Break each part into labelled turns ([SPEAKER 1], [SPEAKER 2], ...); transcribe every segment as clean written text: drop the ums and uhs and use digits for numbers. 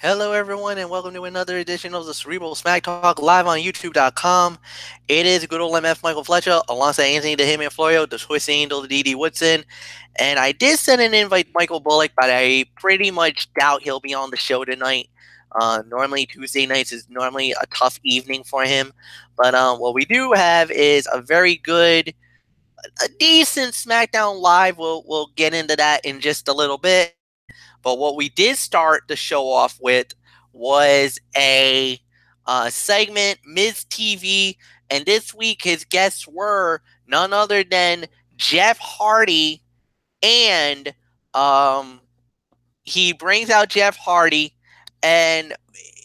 [SPEAKER 1] Hello, everyone, and welcome to another edition of the Cerebral Smack Talk live on YouTube.com. It is good old MF Michael Fletcher alongside Anthony the Hitman Florio, the Swiss Angel, the DD Woodson. And I did send an invite to Michael Bullock, but I pretty much doubt he'll be on the show tonight. Normally, Tuesday nights is normally a tough evening for him. But what we do have is a very good, a decent SmackDown Live. We'll get into that in just a little bit. But what we did start the show off with was a segment, Miz TV, and this week his guests were none other than Jeff Hardy, and um, he brings out Jeff Hardy, and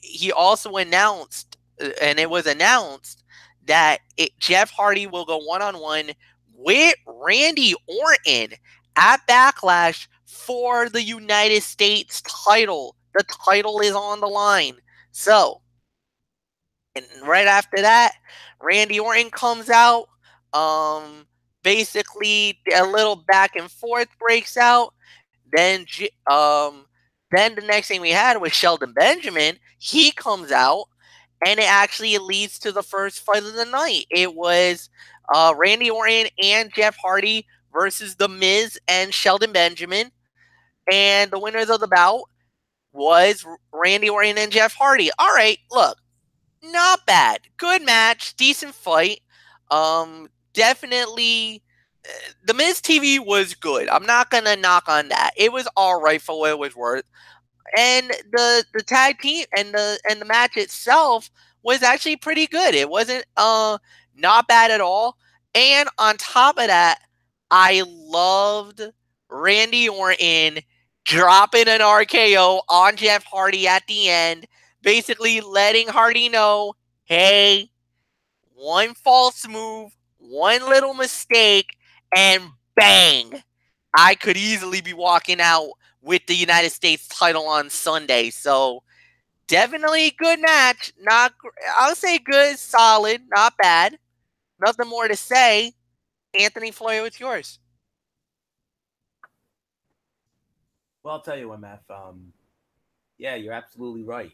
[SPEAKER 1] he also announced, and it was announced that Jeff Hardy will go one-on-one with Randy Orton at Backlash for the United States title. The title is on the line. So, and right after that, Randy Orton comes out. Um, Basically, a little back and forth breaks out. Then the next thing we had was Sheldon Benjamin. He comes out, and it actually leads to the first fight of the night. It was Randy Orton and Jeff Hardy versus The Miz and Sheldon Benjamin. And the winners of the bout was Randy Orton and Jeff Hardy. All right, look, not bad. Good match, decent fight. Definitely the Miz TV was good. I'm not gonna knock on that. It was all right for what it was worth. And the tag team and the match itself was actually pretty good. It wasn't not bad at all. And on top of that, I loved Randy Orton dropping an RKO on Jeff Hardy at the end, basically letting Hardy know, hey, one false move, one little mistake, and bang, I could easily be walking out with the United States title on Sunday. So definitely a good match. Not, I'll say good, solid, not bad. Nothing more to say. Anthony Florio, it's yours.
[SPEAKER 2] Well, I'll tell you what, Matt. Yeah, you're absolutely right.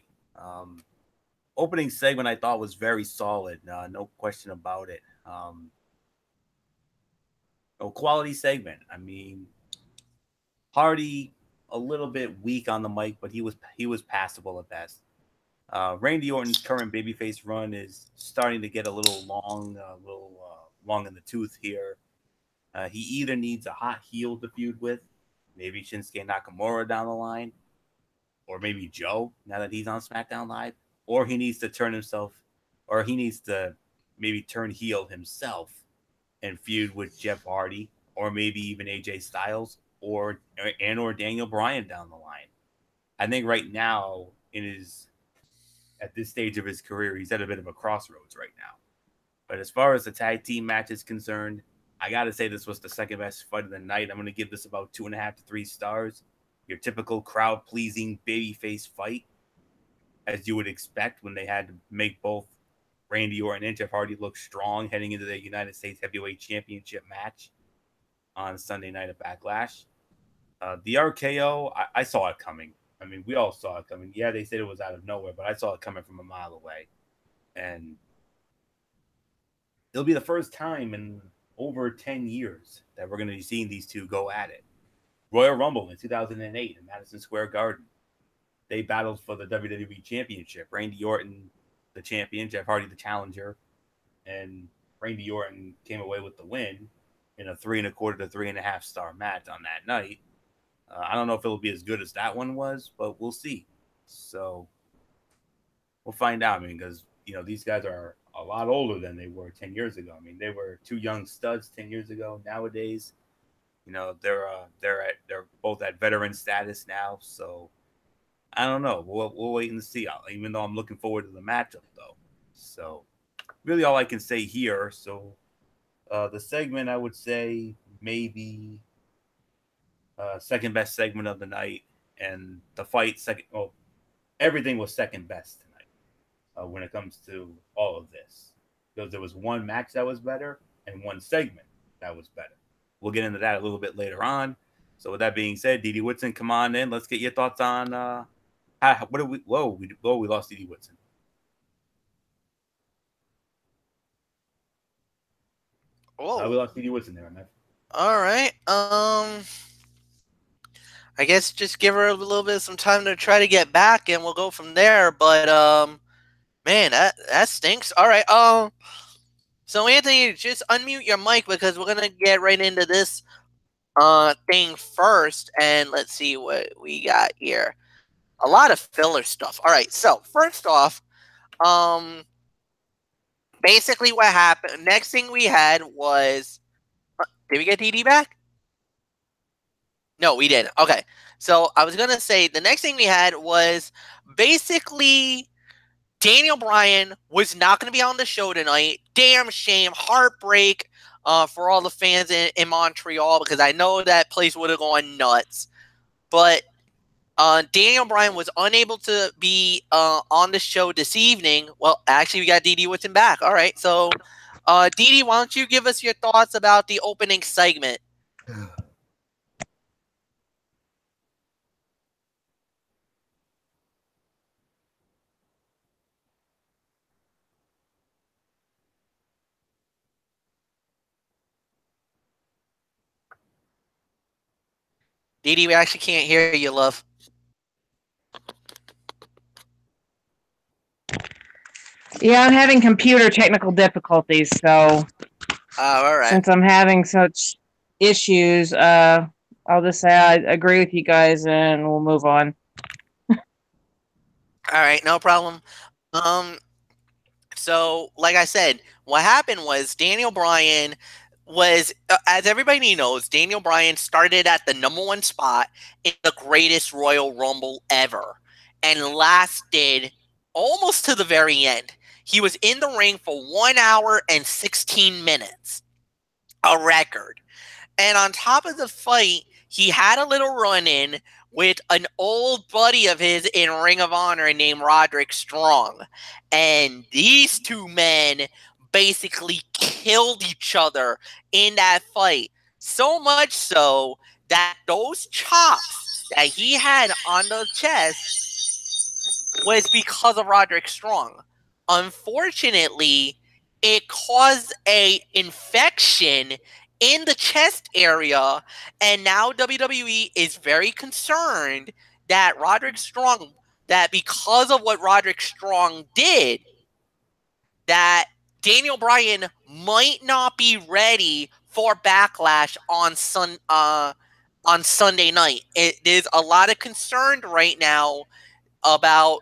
[SPEAKER 2] Opening segment I thought was very solid. No question about it. A quality segment. I mean, Hardy a little bit weak on the mic, but he was passable at best. Randy Orton's current babyface run is starting to get a little long in the tooth here. He either needs a hot heel to feud with, maybe Shinsuke Nakamura down the line, or maybe Joe now that he's on SmackDown Live, or he needs to turn himself, or he needs to maybe turn heel himself and feud with Jeff Hardy, or maybe even AJ Styles, or Daniel Bryan down the line. I think right now in his at this stage of his career, he's at a bit of a crossroads right now. But as far as the tag team match is concerned, I got to say this was the second best fight of the night. I'm going to give this about 2.5 to 3 stars. Your typical crowd pleasing babyface fight, as you would expect when they had to make both Randy Orton and Jeff Hardy look strong heading into the United States Heavyweight Championship match on Sunday night at Backlash. The RKO, I saw it coming. I mean, we all saw it coming. Yeah, they said it was out of nowhere, but I saw it coming from a mile away. And it'll be the first time in over 10 years that we're going to be seeing these two go at it. Royal Rumble in 2008 in Madison Square Garden. They battled for the WWE Championship. Randy Orton, the champion, Jeff Hardy, the challenger, and Randy Orton came away with the win in a 3.25 to 3.5 star match on that night. I don't know if it'll be as good as that one was, but we'll see. So we'll find out. I mean, because these guys are a lot older than they were 10 years ago. I mean, they were two young studs 10 years ago. Nowadays, they're both at veteran status now. So I don't know. We'll wait and see. Even though I'm looking forward to the matchup, though. So really, all I can say here. So the segment, I would say maybe second best segment of the night, and the fight second. Well, everything was second best tonight when it comes to all of this, because there was one match that was better and one segment that was better. We'll get into that a little bit later on. So with that being said, DD Woodson, come on in. Let's get your thoughts on What did we? Whoa, we lost D.D. Woodson.
[SPEAKER 1] Oh,
[SPEAKER 2] we lost D.D. Woodson there, man.
[SPEAKER 1] All right. I guess just give her a little bit of some time to try to get back, and we'll go from there. But man, that stinks. All right. So Anthony, just unmute your mic because we're gonna get right into this thing first, and let's see what we got here. A lot of filler stuff. All right. So first off, basically what happened. Next thing we had was, did we get DD back? No, we didn't. Okay. So I was going to say the next thing we had was basically Daniel Bryan was not going to be on the show tonight. Damn shame. Heartbreak for all the fans in Montreal because I know that place would have gone nuts. But Daniel Bryan was unable to be on the show this evening. Well, actually, we got DD Woodson back. All right. So, DD, why don't you give us your thoughts about the opening segment? DD, we actually can't hear you, love.
[SPEAKER 3] Yeah, I'm having computer technical difficulties, so
[SPEAKER 1] all right.
[SPEAKER 3] Since I'm having such issues, I'll just say I agree with you guys, and we'll move on.
[SPEAKER 1] All right, no problem. So, like I said, what happened was Daniel Bryan was, as everybody knows, Daniel Bryan started at the #1 spot in the greatest Royal Rumble ever and lasted almost to the very end. He was in the ring for 1 hour and 16 minutes, a record. And on top of the fight, he had a little run-in with an old buddy of his in Ring of Honor named Roderick Strong. And these two men basically killed each other in that fight. So much so that those chops that he had on the chest was because of Roderick Strong. Unfortunately, it caused a infection in the chest area, and now WWE is very concerned that because of what Roderick Strong did, that Daniel Bryan might not be ready for Backlash on Sunday night. There's a lot of concern right now about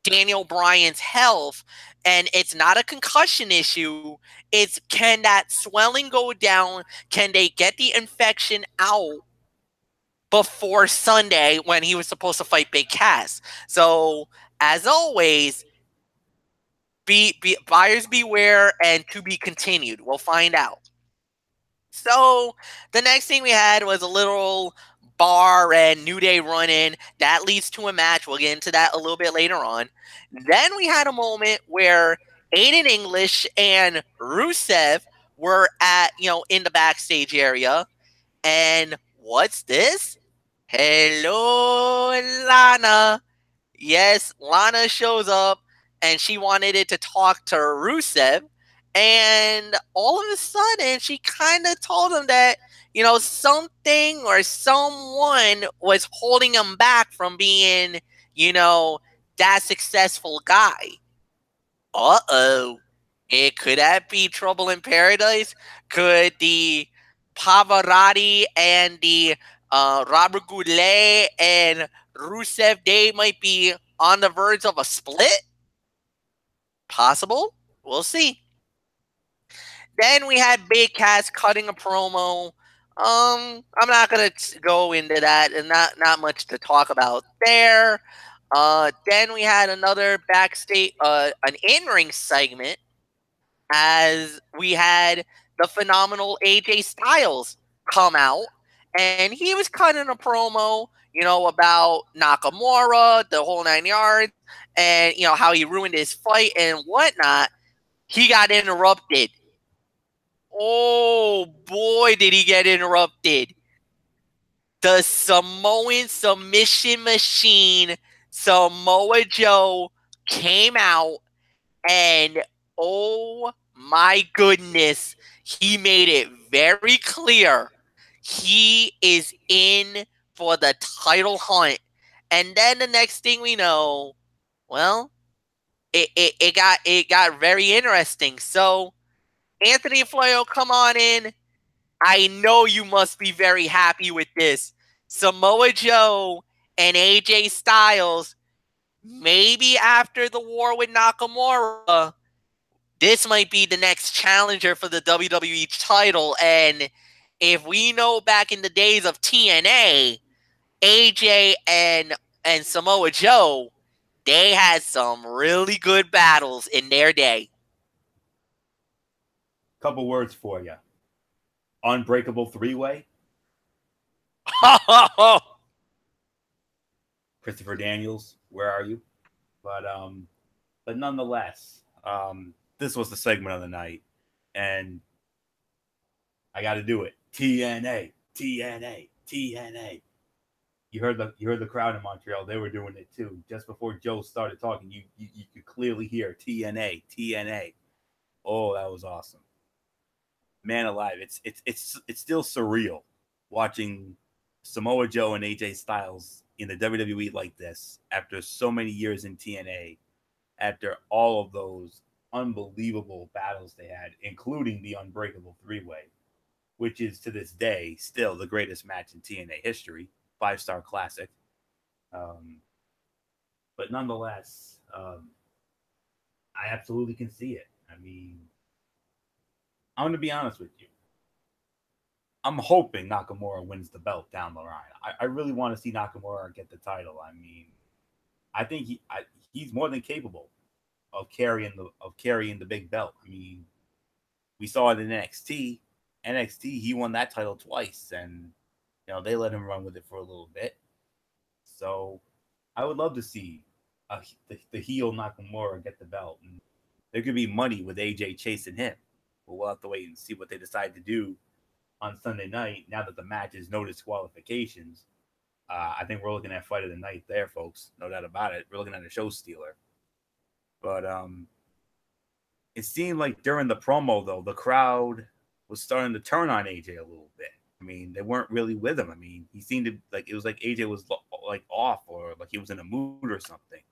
[SPEAKER 1] Daniel Bryan's health, and it's not a concussion issue. It's, can that swelling go down? Can they get the infection out before Sunday when he was supposed to fight Big Cass? So, as always, buyers beware and to be continued. We'll find out. So, the next thing we had was a little Bar and New Day run-in. That leads to a match. We'll get into that a little bit later on. Then we had a moment where Aiden English and Rusev were in the backstage area. And what's this? Hello, Lana. Yes, Lana shows up and she wanted it to talk to Rusev. And all of a sudden, she kind of told him that, something or someone was holding him back from being, that successful guy. Uh-oh. Could that be Trouble in Paradise? Could the Pavarotti and the Robert Goulet and Rusev Day might be on the verge of a split? Possible. We'll see. Then we had Big Cass cutting a promo. I'm not gonna go into that, and not much to talk about there. Then we had another backstage, an in-ring segment, as we had the phenomenal AJ Styles come out, and he was cutting a promo, about Nakamura, the whole 9 yards, and how he ruined his fight and whatnot. He got interrupted. Oh boy, did he get interrupted. The Samoan submission machine Samoa Joe came out and oh my goodness, he made it very clear he is in for the title hunt. And then the next thing we know, well, it got very interesting. So Anthony Floyo, come on in. I know you must be very happy with this. Samoa Joe and AJ Styles, maybe after the war with Nakamura, this might be the next challenger for the WWE title. And if we know back in the days of TNA, AJ and Samoa Joe, they had some really good battles in their day.
[SPEAKER 2] Couple words for you. Unbreakable three-way. Christopher Daniels, where are you? But nonetheless, this was the segment of the night, and I got to do it. TNA, TNA, TNA. You heard the crowd in Montreal. They were doing it too. Just before Joe started talking, you could clearly hear TNA, TNA. Oh, that was awesome. Man alive, it's still surreal watching Samoa Joe and AJ Styles in the WWE like this after so many years in TNA, after all of those unbelievable battles they had, including the Unbreakable Three-Way, which is to this day still the greatest match in TNA history, 5-star classic. But nonetheless, I absolutely can see it. I mean, I'm going to be honest with you. I'm hoping Nakamura wins the belt down the line. I really want to see Nakamura get the title. I mean, I think he's more than capable of carrying the big belt. I mean, we saw it in NXT. NXT, he won that title twice, and they let him run with it for a little bit. So I would love to see the heel Nakamura get the belt. And there could be money with AJ chasing him. But we'll have to wait and see what they decide to do on Sunday night. Now that the match is no disqualifications, I think we're looking at fight of the night there, folks. No doubt about it. We're looking at a show stealer. But it seemed like during the promo, though, the crowd was starting to turn on AJ a little bit. I mean, they weren't really with him. I mean, he seemed to it was like AJ was like off or like he was in a mood or something.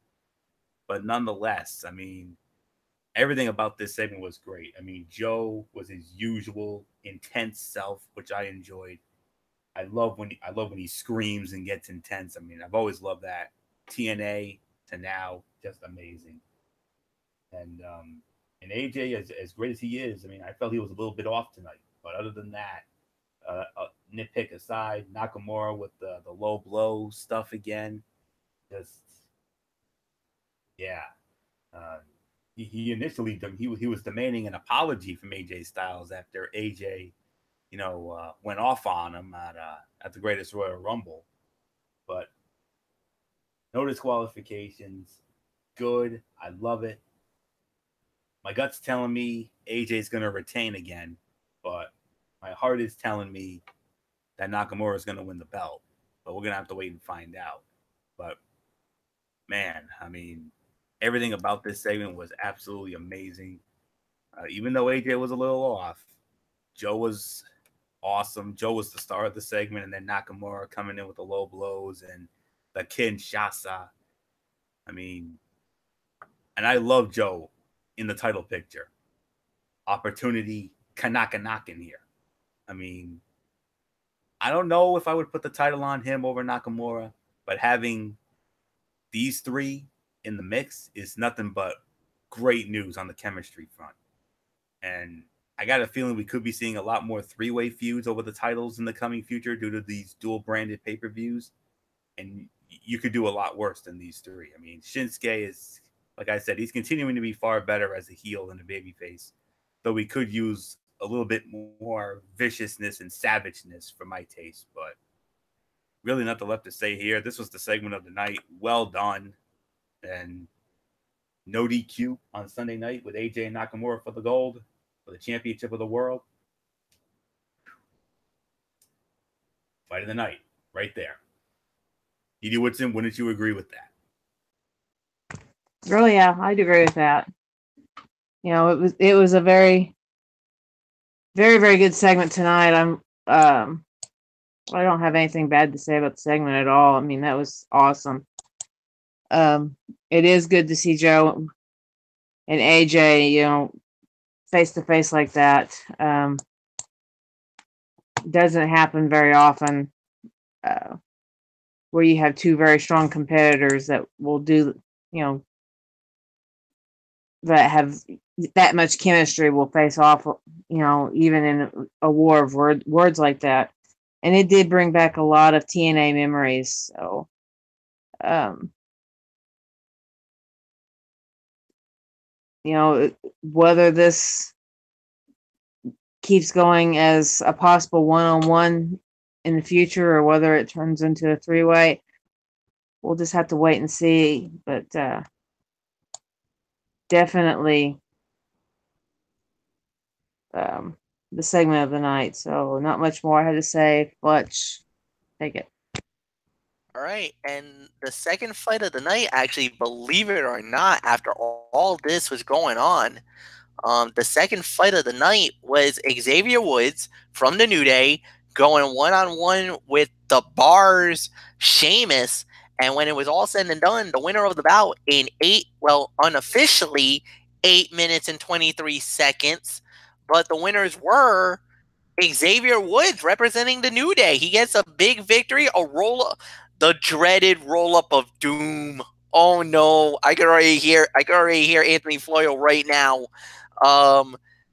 [SPEAKER 2] But nonetheless, I mean, everything about this segment was great. I mean, Joe was his usual intense self, which I enjoyed. I love when he screams and gets intense. I mean, I've always loved that. TNA to now, just amazing. And AJ, as great as he is, I mean, I felt he was a little bit off tonight. But other than that, nitpick aside, Nakamura with the low blow stuff again, just yeah. He initially he was demanding an apology from AJ Styles after AJ, went off on him at the Greatest Royal Rumble, but no disqualifications. Good, I love it. My gut's telling me AJ's gonna retain again, but my heart is telling me that Nakamura is gonna win the belt. But we're gonna have to wait and find out. But man, I mean, everything about this segment was absolutely amazing. Even though AJ was a little off, Joe was awesome. Joe was the star of the segment, and then Nakamura coming in with the low blows and the Kinshasa. I mean, and I love Joe in the title picture. Opportunity Kanaka knocking here. I mean, I don't know if I would put the title on him over Nakamura, but having these three in the mix is nothing but great news on the chemistry front. And I got a feeling we could be seeing a lot more three-way feuds over the titles in the coming future due to these dual-branded pay-per-views. And you could do a lot worse than these three. I mean, Shinsuke is, like I said, he's continuing to be far better as a heel than a babyface. Though we could use a little bit more viciousness and savageness for my taste. But really nothing left to say here. This was the segment of the night. Well done. And no DQ on Sunday night with AJ and Nakamura for the gold, for the championship of the world. Fight of the night, right there. D.D. Woodson, wouldn't you agree with that?
[SPEAKER 3] Really, yeah, I'd agree with that. It was a very, very, very good segment tonight. I don't have anything bad to say about the segment at all. I mean, that was awesome. It is good to see Joe and AJ, face to face like that. Doesn't happen very often, uh, where you have two very strong competitors that will do, you know, that have that much chemistry will face off, even in a war of words like that. And it did bring back a lot of TNA memories. So, um, whether this keeps going as a possible one-on-one in the future or whether it turns into a three-way, we'll just have to wait and see. But definitely the segment of the night. So not much more I had to say. Fletch, take it.
[SPEAKER 1] All right, and the second fight of the night, actually, believe it or not, after all this was going on, the second fight of the night was Xavier Woods from the New Day going one-on-one with the Bar's Sheamus. And when it was all said and done, the winner of the bout in unofficially 8 minutes and 23 seconds. But the winners were Xavier Woods representing the New Day. He gets a big victory, the dreaded roll up of doom. Oh no, I can already hear Anthony Floyo right now.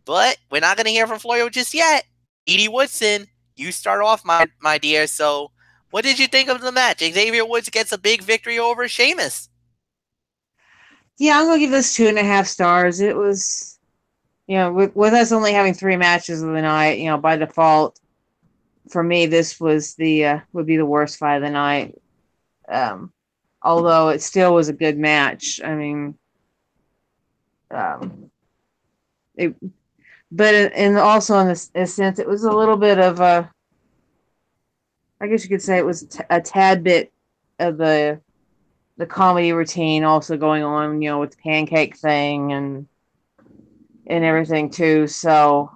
[SPEAKER 1] But we're not gonna hear from Floyo just yet. Edie Woodson, you start off, my dear. So, what did you think of the match? Xavier Woods gets a big victory over Sheamus.
[SPEAKER 3] Yeah, I'm gonna give this 2.5 stars. It was, with us only having 3 matches of the night, by default, for me, this was would be the worst fight of the night. Although it still was a good match. I mean, it, but and also in a sense, it was a little bit of a, I guess you could say it was a tad bit of the comedy routine also going on, with the pancake thing and everything too. So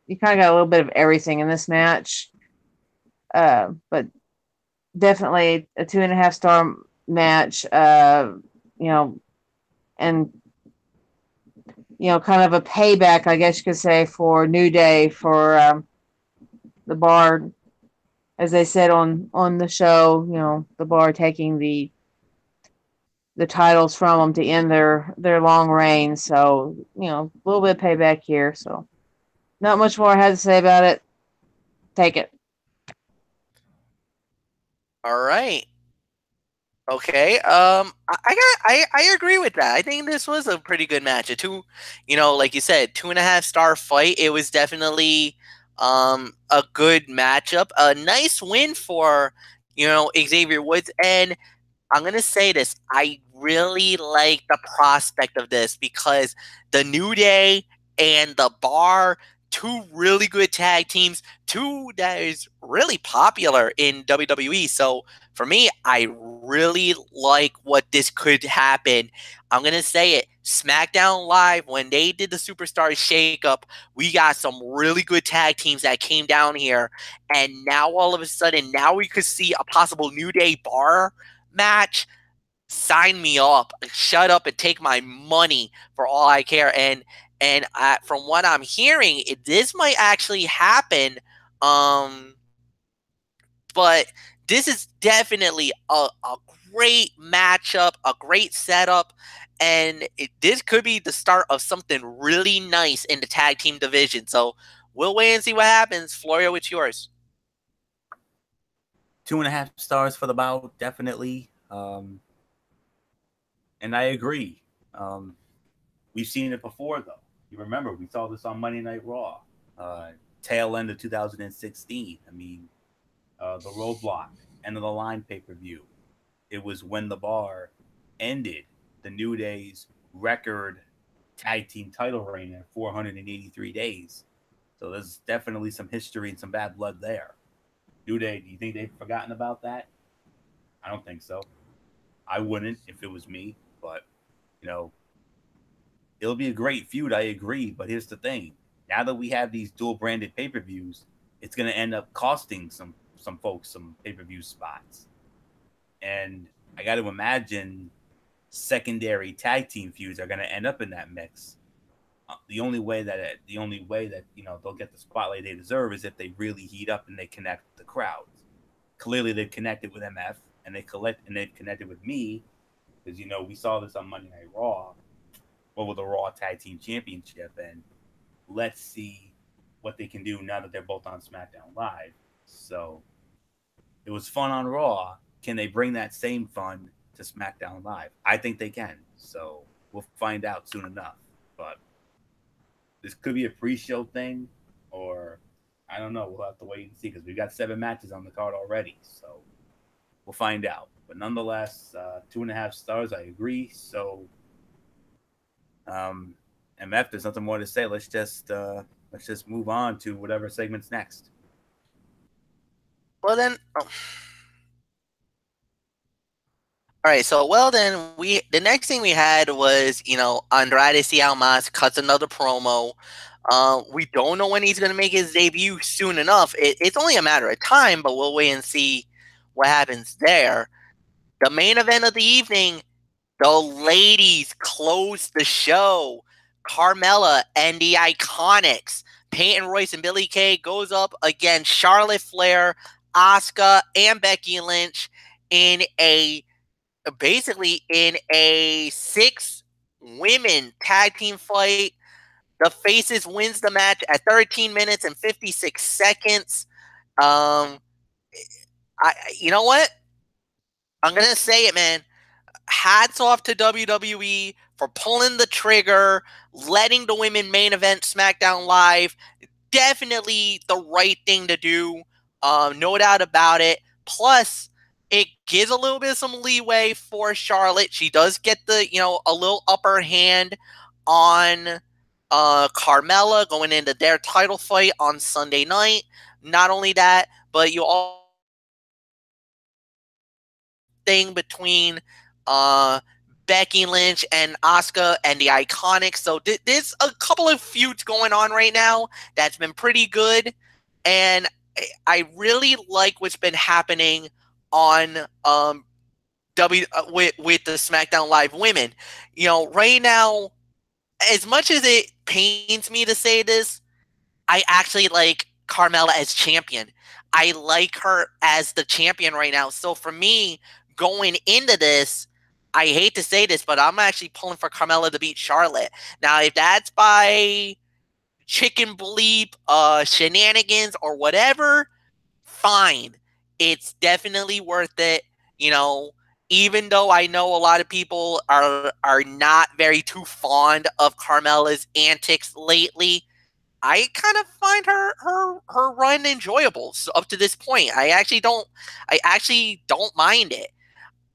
[SPEAKER 3] you kind of got a little bit of everything in this match. But definitely a 2.5 star match. And kind of a payback, I guess you could say, for New Day for the Bar, as they said on the show. The Bar taking the titles from them to end their long reign. So a little bit of payback here. So not much more I had to say about it. Take it.
[SPEAKER 1] All right. Okay. I agree with that. I think this was a pretty good match. Like you said, 2.5 star fight. It was definitely a good matchup. A nice win for Xavier Woods. And I'm gonna say this. I really like the prospect of this because the New Day and the Bar, two really good tag teams, two that is really popular in WWE. So for me, I really like what this could happen. I'm gonna say it. SmackDown Live, when they did the Superstars shakeup, we got some really good tag teams that came down here, and now all of a sudden, now we could see a possible New Day Bar match. Sign me up. Shut up and take my money for all I care. And from what I'm hearing, this might actually happen. Um, but this is definitely a great matchup, a great setup, and this could be the start of something really nice in the tag team division. So we'll wait and see what happens. Florio, it's yours.
[SPEAKER 2] 2.5 stars for the bout, definitely. And I agree. We've seen it before, though. You remember, we saw this on Monday Night Raw, tail end of 2016. I mean, the Roadblock, end of the line pay-per-view. It was when the Bar ended the New Day's record tag team title reign at 483 days. So there's definitely some history and some bad blood there. New Day, do you think they've forgotten about that? I don't think so. I wouldn't if it was me, but You know, it'll be a great feud, I agree. But here's the thing: now that we have these dual branded pay per views, it's going to end up costing some folks some pay per view spots. And I got to imagine secondary tag team feuds are going to end up in that mix. The only way that they'll get the spotlight they deserve is if they really heat up and they connect with the crowds. Clearly, they've connected with MF they've connected with me because we saw this on Monday Night Raw, with the Raw Tag Team Championship, and let's see what they can do now that they're both on SmackDown Live. So it was fun on Raw. Can they bring that same fun to SmackDown Live? I think they can. So we'll find out soon enough. But this could be a pre-show thing, or I don't know. We'll have to wait and see because we've got 7 matches on the card already. So we'll find out. But nonetheless, 2.5 stars. I agree. So, MF, there's nothing more to say. Let's just move on to whatever segment's next.
[SPEAKER 1] Well then, all right. So the next thing we had was Andrade Cien Almas cuts another promo. We don't know when he's going to make his debut soon enough. It's only a matter of time, but we'll wait and see what happens there. The main event of the evening, the ladies close the show. Carmella and the Iconics, Peyton Royce and Billie Kay, goes up against Charlotte Flair, Asuka, and Becky Lynch in a 6 women tag team fight. The Faces wins the match at 13 minutes and 56 seconds. You know what? I'm going to say it, man. Hats off to WWE for pulling the trigger, letting the women main event SmackDown Live. Definitely the right thing to do. No doubt about it. Plus, it gives a little bit of some leeway for Charlotte. She does get a little upper hand on Carmella going into their title fight on Sunday night. Not only that, but you all thing between Becky Lynch and Asuka and the Iconics. So there's a couple of feuds going on right now that's been pretty good, and I really like what's been happening on with the SmackDown Live women. Right now, as much as it pains me to say this, I actually like Carmella as champion. I like her as the champion right now. So for me, going into this, I hate to say this, but I'm actually pulling for Carmella to beat Charlotte. Now, if that's by chicken bleep, shenanigans, or whatever, fine. It's definitely worth it. Even though I know a lot of people are not very too fond of Carmella's antics lately, I kind of find her run enjoyable up to this point. I actually don't mind it.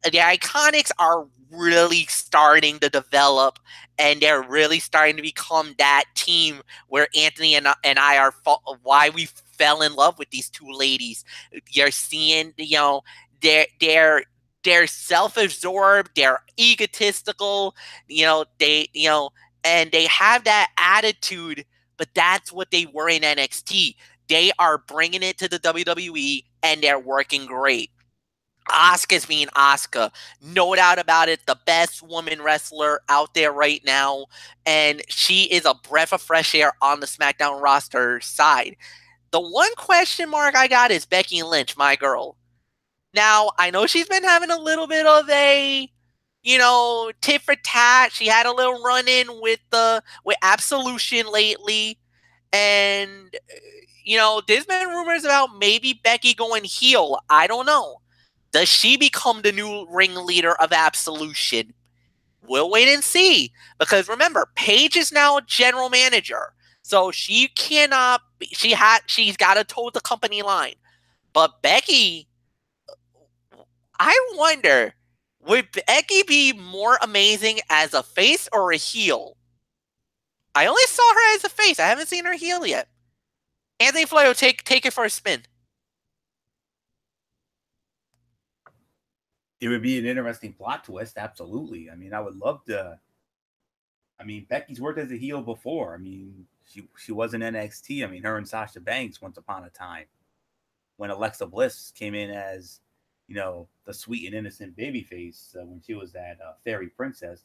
[SPEAKER 1] The Iconics are really starting to develop, and they're really starting to become that team where Anthony and I are why we fell in love with these two ladies. You're seeing, they're self-absorbed, they're egotistical, and they have that attitude, but that's what they were in NXT. They are bringing it to the WWE, and they're working great. Asuka's being Asuka. No doubt about it. The best woman wrestler out there right now. And she is a breath of fresh air on the SmackDown roster side. The one question mark I got is Becky Lynch, my girl. Now, I know she's been having a little bit of a, tit for tat. She had a little run in with Absolution lately. And, there's been rumors about maybe Becky going heel. I don't know. Does she become the new ringleader of Absolution? We'll wait and see. Because remember, Paige is now general manager. So she cannot, she's got to toe the company line. But Becky, I wonder, would Becky be more amazing as a face or a heel? I only saw her as a face. I haven't seen her heel yet. Anthony Florio, take it for a spin.
[SPEAKER 2] It would be an interesting plot twist, absolutely. I mean, I would love to I mean, Becky's worked as a heel before. I mean, she was in NXT. I mean, her and Sasha Banks once upon a time when Alexa Bliss came in as, the sweet and innocent babyface when she was that fairy princess.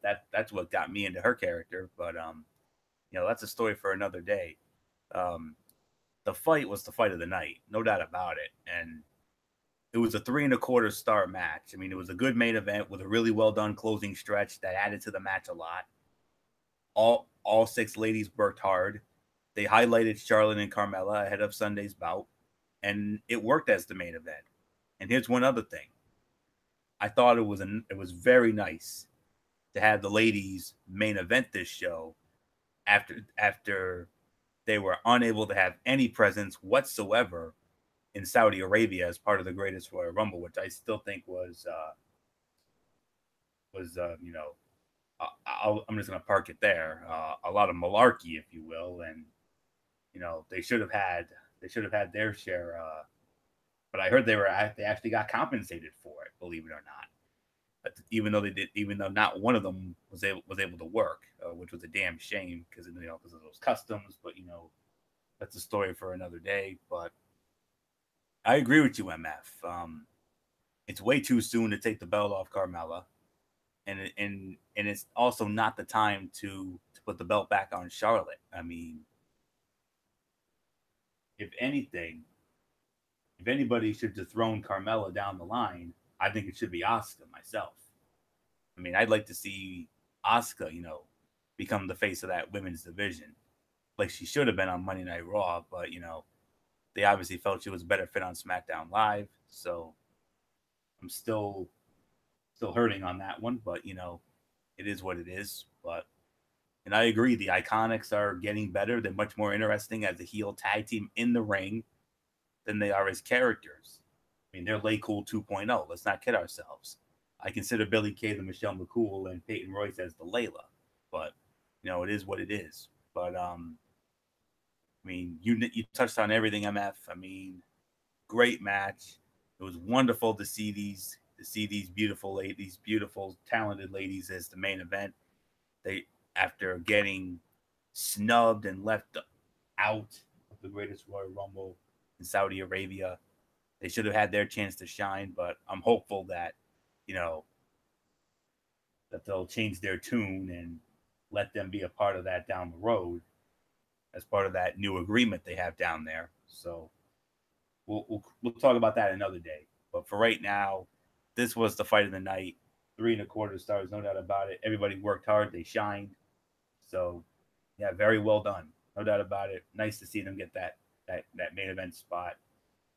[SPEAKER 2] That's what got me into her character. But that's a story for another day. Um, the fight was the fight of the night, no doubt about it, and it was a 3.25-star match. I mean, it was a good main event with a really well done closing stretch that added to the match a lot. All 6 ladies worked hard. They highlighted Charlotte and Carmella ahead of Sunday's bout, and it worked as the main event. And here's one other thing: I thought it was very nice to have the ladies main event this show after they were unable to have any presence whatsoever in Saudi Arabia as part of the Greatest Royal Rumble, which I still think was I'm just going to park it there. A lot of malarkey, if you will, and they should have had their share. But I heard they actually got compensated for it, believe it or not. But even though not one of them was able to work, which was a damn shame because of those customs. But that's a story for another day. But I agree with you, MF. It's way too soon to take the belt off Carmella, and it's also not the time to put the belt back on Charlotte. I mean, if anybody should dethrone Carmella down the line, I think it should be Asuka myself. I mean, I'd like to see Asuka, become the face of that women's division, like she should have been on Monday Night Raw. But they obviously felt she was better fit on SmackDown Live. So I'm still hurting on that one, but it is what it is. And I agree, the Iconics are getting better. They're much more interesting as a heel tag team in the ring than they are as characters. I mean, they're Lay Cool 2.0. Let's not kid ourselves. I consider Billie Kay the Michelle McCool and Peyton Royce as the Layla, but it is what it is. But I mean, you touched on everything, MF. I mean, great match. It was wonderful to see these beautiful ladies, beautiful talented ladies as the main event. They, after getting snubbed and left out of the Greatest Royal Rumble in Saudi Arabia, they should have had their chance to shine. But I'm hopeful that that they'll change their tune and let them be a part of that down the road as part of that new agreement they have down there. So we'll talk about that another day. But for right now, this was the fight of the night. 3.25 stars, no doubt about it. Everybody worked hard. They shined. So, yeah, very well done. No doubt about it. Nice to see them get that main event spot.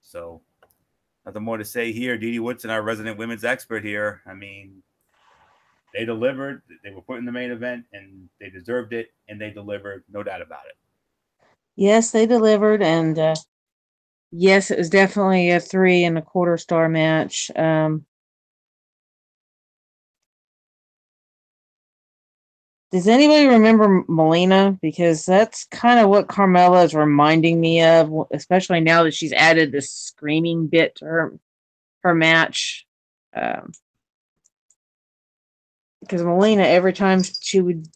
[SPEAKER 2] So, nothing more to say here. Dee Woodson, our resident women's expert here. I mean, they delivered. They were put in the main event, and they deserved it, and they delivered. No doubt about it.
[SPEAKER 3] Yes, they delivered, and yes, it was definitely a 3.25 star match. Does anybody remember Melina? Because that's kind of what Carmella is reminding me of, especially now that she's added this screaming bit to her match. Because Melina, every time she would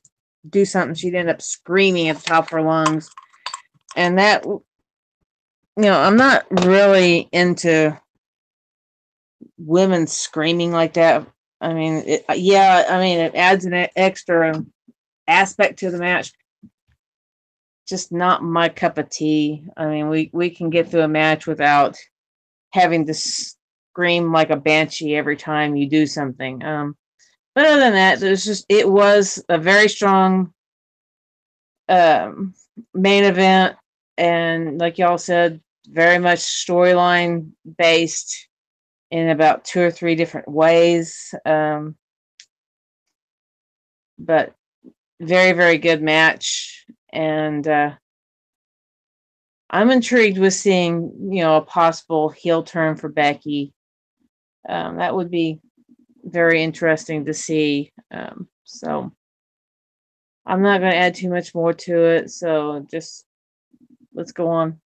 [SPEAKER 3] do something, she'd end up screaming at the top of her lungs. And that, I'm not really into women screaming like that. I mean, it adds an extra aspect to the match. Just not my cup of tea. I mean, we can get through a match without having to scream like a banshee every time you do something. But other than that, it was a very strong main event, and like y'all said, very much storyline based in about 2 or 3 different ways. But very, very good match, and I'm intrigued with seeing a possible heel turn for Becky. That would be very interesting to see. So I'm not going to add too much more to it. So just let's go on.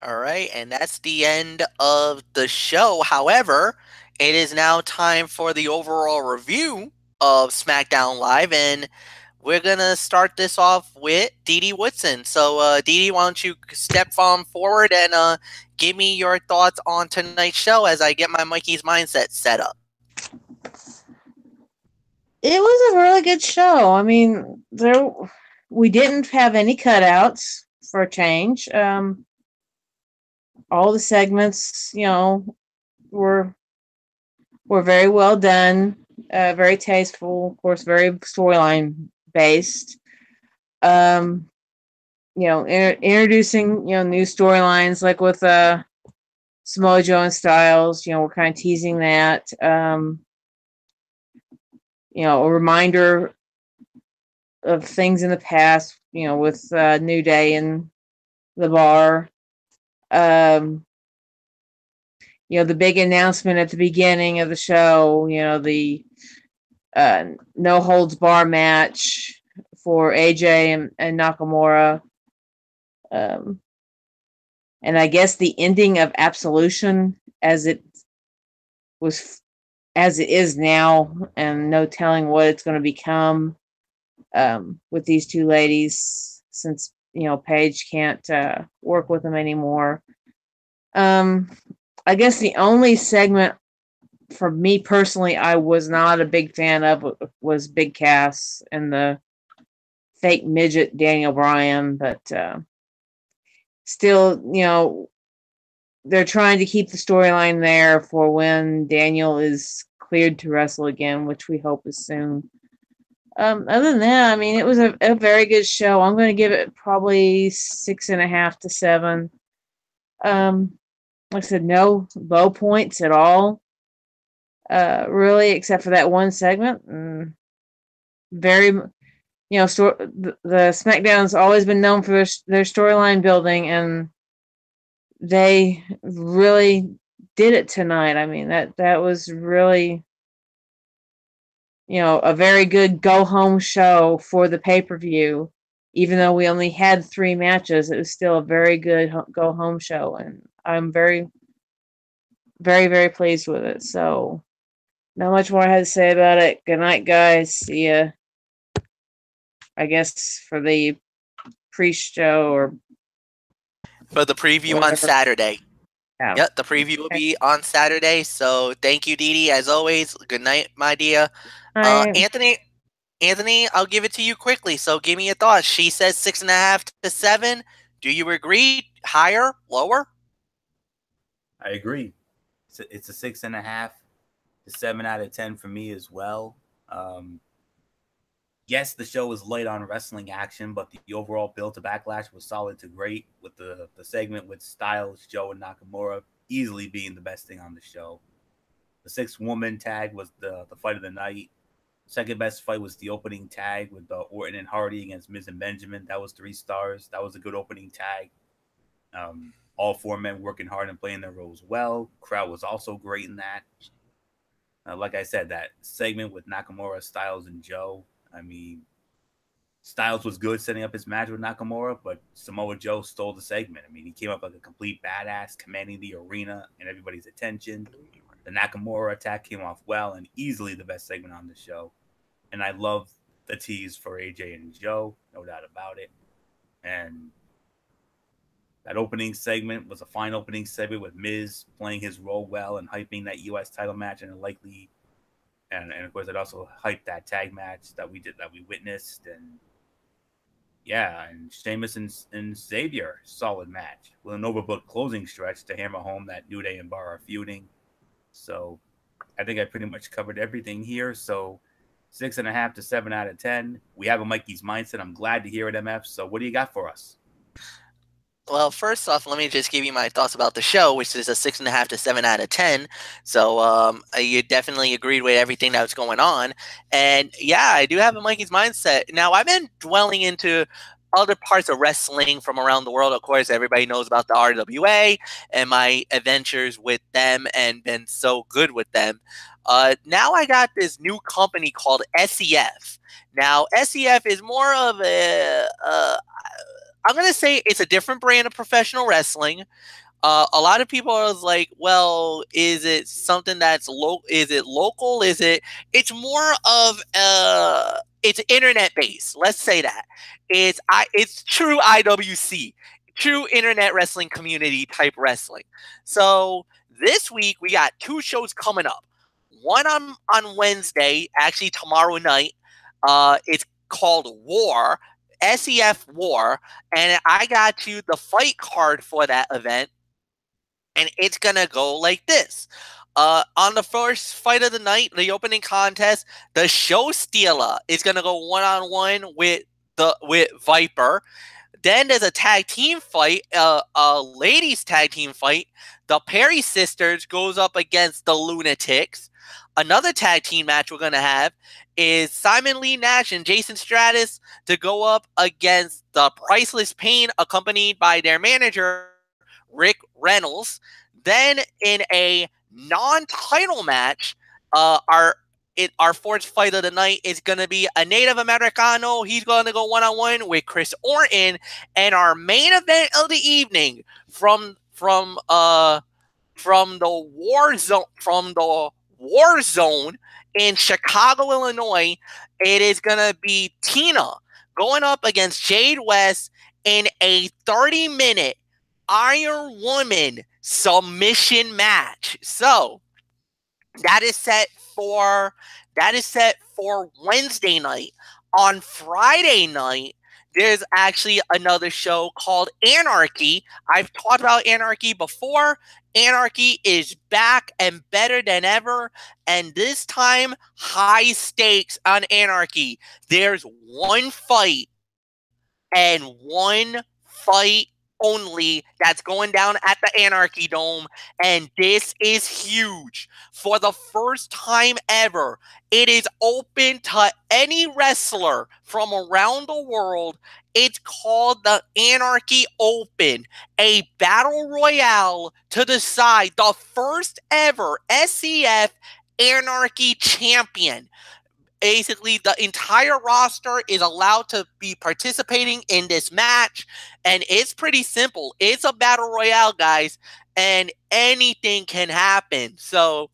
[SPEAKER 1] All right, and that's the end of the show. However, it is now time for the overall review of SmackDown Live, and we're gonna start this off with Dee Woodson. So, Dee, why don't you step forward and give me your thoughts on tonight's show as I get my Mikey's Mindset set up.
[SPEAKER 3] It was a really good show. I mean, we didn't have any cutouts for a change. All the segments, were very well done, very tasteful, of course, very storyline based. Introducing new storylines like with Samoa Joe and Styles. We're kind of teasing that. A reminder of things in the past. With New Day and the Bar. The big announcement at the beginning of the show, the no holds bar match for AJ and Nakamura. And I guess the ending of Absolution as it is now, and no telling what it's going to become with these two ladies, since Paige can't work with them anymore. I guess the only segment for me personally I was not a big fan of was Big Cass and the fake midget Daniel Bryan, but still, they're trying to keep the storyline there for when Daniel is cleared to wrestle again, which we hope is soon. Other than that, I mean, it was a very good show. I'm going to give it probably 6.5 to 7. Like I said, no low points at all, really, except for that one segment. Very, the SmackDown's always been known for their storyline building, and they really did it tonight. I mean, that was really, a very good go-home show for the pay-per-view. Even though we only had 3 matches, it was still a very good go-home show, and I'm very, very, very pleased with it. So, not much more I had to say about it. Good night, guys. See ya, I guess, for the pre-show or
[SPEAKER 1] for the preview
[SPEAKER 3] whatever.
[SPEAKER 1] On Saturday.
[SPEAKER 3] Yeah.
[SPEAKER 1] Yep, the preview will be on Saturday. So, thank you, Dee, as always. Good night, my dear. Anthony, I'll give it to you quickly. So give me your thoughts. She says 6.5 to 7. Do you agree? Higher? Lower?
[SPEAKER 2] I agree. It's a 6.5 to 7 out of 10 for me as well. Yes, the show was light on wrestling action, but the overall build to Backlash was solid to great, with the segment with Styles, Joe, and Nakamura easily being the best thing on the show. The 6-woman tag was the fight of the night. Second best fight was the opening tag with Orton and Hardy against Miz and Benjamin. That was 3 stars. That was a good opening tag. All 4 men working hard and playing their roles well. Crowd was also great in that. Like I said, that segment with Nakamura, Styles, and Joe. I mean, Styles was good setting up his match with Nakamura, but Samoa Joe stole the segment. I mean, he came up like a complete badass, commanding the arena and everybody's attention. The Nakamura attack came off well and easily the best segment on the show. And I love the tease for AJ and Joe, no doubt about it. And that opening segment was a fine opening segment with Miz playing his role well and hyping that U.S. title match, and of course it also hyped that tag match that we witnessed. And yeah, and Sheamus and Xavier, solid match with an overbooked closing stretch to hammer home that New Day and Bar are feuding. So I think I pretty much covered everything here. So 6.5 to 7 out of 10. We have a Mikey's Mindset. I'm glad to hear it, MF. So what do you got for us?
[SPEAKER 1] Well, first off, let me just give you my thoughts about the show, which is a 6.5 to 7 out of 10. So you definitely agreed with everything that was going on. And yeah, I do have a Mikey's Mindset. Now, I've been dwelling into other parts of wrestling from around the world. Of course, everybody knows about the RWA and my adventures with them and been so good with them. Now I got this new company called SEF. Now, SEF is more of I'm going to say it's a different brand of professional wrestling. A lot of people are like, well, is it something that's local? Is it local? It's more of it's internet based. Let's say that it's true IWC, true internet wrestling community type wrestling. So this week we got two shows coming up. One on Wednesday, actually tomorrow night. It's called War, SEF War, and I got you the fight card for that event, and it's gonna go like this. On the first fight of the night, the opening contest, the Show Stealer is gonna go one-on-one with Viper. Then there's a tag team fight, a ladies tag team fight. The Perry sisters goes up against the Lunatics. Another tag team match we're gonna have is Simon Lee Nash and Jason Stratus to go up against the Priceless Pain, accompanied by their manager Rick Reynolds. Then in a non-title match, our fourth fight of the night is going to be a Native Americano. He's going to go one-on-one with Chris Orton, and our main event of the evening from the war zone in Chicago, Illinois. It is going to be Tina going up against Jade West in a 30-minute Iron Woman submission match. So that is set for Wednesday night. On Friday night, there's actually another show called Anarchy. I've talked about Anarchy before. Anarchy is back and better than ever. And this time, high stakes on Anarchy. There's one fight and one fight only that's going down at the Anarchy Dome, and this is huge. For the first time ever, it is open to any wrestler from around the world. It's called the Anarchy Open, a battle royale to decide the first ever SEF Anarchy champion. Basically, the entire roster is allowed to be participating in this match, and it's pretty simple. It's a battle royale, guys, and anything can happen. So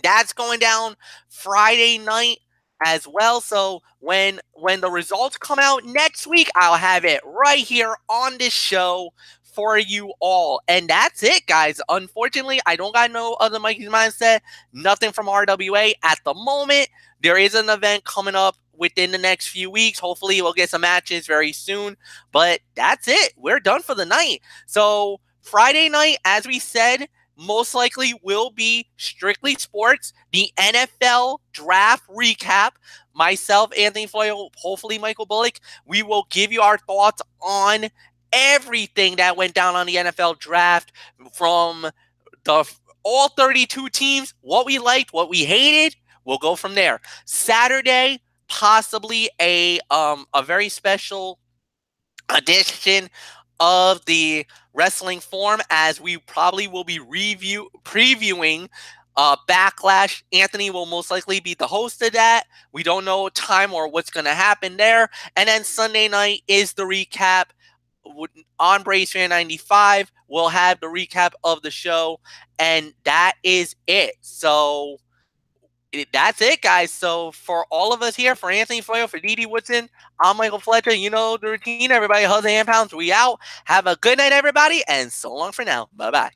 [SPEAKER 1] that's going down Friday night as well. So when the results come out next week, I'll have it right here on this show for you all. And that's it, guys. Unfortunately, I don't got no other Mikey's Mindset, nothing from RWA at the moment. There is an event coming up within the next few weeks. Hopefully we'll get some matches very soon. But that's it. We're done for the night. So Friday night, as we said, most likely will be strictly sports. The NFL draft recap. Myself, Anthony Floyo, hopefully Michael Bullock. We will give you our thoughts on everything that went down on the NFL draft, from all 32 teams, what we liked, what we hated. We'll go from there. Saturday, possibly a very special edition of the Wrestling Forum, as we probably will be previewing Backlash. Anthony will most likely be the host of that. We don't know time or what's going to happen there. And then Sunday night is the recap. On Brace Fan 95, we'll have the recap of the show, and that is it. So that's it, guys. So for all of us here, for Anthony Floyo, for D.D. Woodson, I'm Michael Fletcher. You know the routine, everybody. Hugs and pounds. We out. Have a good night, everybody, and so long for now. Bye-bye.